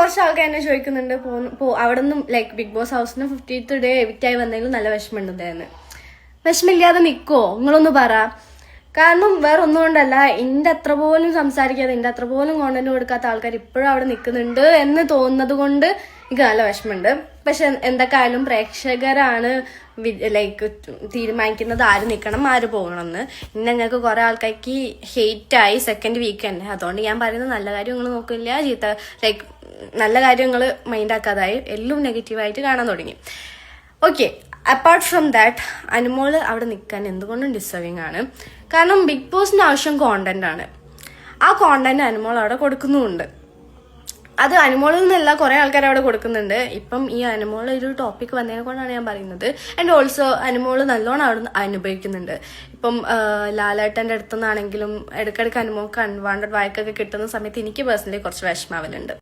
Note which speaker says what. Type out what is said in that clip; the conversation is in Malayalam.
Speaker 1: കുറച്ച് ആൾക്കാർ എന്നെ ചോദിക്കുന്നുണ്ട് അവിടെ നിന്നും ലൈക്ക് ബിഗ് ബോസ് ഹൗസിന് 50th ഡേ എവിക്റ്റായി വന്നെങ്കിലും നല്ല വിഷമമുണ്ടെന്ന്. വിഷമില്ലാതെ നിൽക്കുവോ നിങ്ങളൊന്ന് പറ. കാരണം വേറെ ഒന്നും കൊണ്ടല്ല, എന്റെ അത്ര പോലും സംസാരിക്കാതെ എന്റെ അത്ര പോലും കോണ്ടന്റ് കൊടുക്കാത്ത ആൾക്കാർ ഇപ്പോഴും അവിടെ നിൽക്കുന്നുണ്ട് എന്ന് തോന്നുന്നത് കൊണ്ട് എനിക്ക് നല്ല വിഷമമുണ്ട്. പക്ഷെ എന്തൊക്കെയായാലും പ്രേക്ഷകരാണ് ലൈക്ക് തീരുമാനിക്കുന്നത് ആര് നിൽക്കണം ആര് പോകണം എന്ന്. ഇന്ന് ഞങ്ങൾക്ക് കുറെ ആൾക്കാർക്ക് ഹെയ്റ്റായി സെക്കൻഡ് വീക്ക് തന്നെ. അതുകൊണ്ട് ഞാൻ പറയുന്നത് നല്ല കാര്യം നിങ്ങൾ നോക്കില്ല, ചീത്ത ലൈക്ക് നല്ല കാര്യങ്ങൾ മൈൻഡാക്കാതായി എല്ലാം നെഗറ്റീവായിട്ട് കാണാൻ തുടങ്ങി. Okay, apart from that Anumol അവിടെ നിൽക്കാൻ എന്തുകൊണ്ടും ഡിസേർവിങ് ആണ്. കാരണം ബിഗ് ബോസിന്റെ ആവശ്യം കോണ്ടന്റ് ആണ്. ആ കോണ്ടന്റ് അനുമോൾ അവിടെ കൊടുക്കുന്നുമുണ്ട്. അത് അനുമോളിൽ നിന്നല്ല കുറെ ആൾക്കാർ അവിടെ കൊടുക്കുന്നുണ്ട്. ഇപ്പം ഈ അനുമോൾ ഒരു ടോപ്പിക് വന്നതിനെ കൊണ്ടാണ് ഞാൻ പറയുന്നത്. ആൻഡ് ഓൾസോ അനുമോള് നല്ലോണം അവിടെ അനുഭവിക്കുന്നുണ്ട്. ഇപ്പം ലാലേട്ടന്റെ അടുത്തുനിന്നാണെങ്കിലും ഇടയ്ക്കിടയ്ക്ക് അനുമോൾക്ക് അൺവാണ്ടഡ് വായ്ക്കൊക്കെ കിട്ടുന്ന സമയത്ത് എനിക്ക് പേഴ്സണലി കുറച്ച് വിഷമാവലുണ്ട്.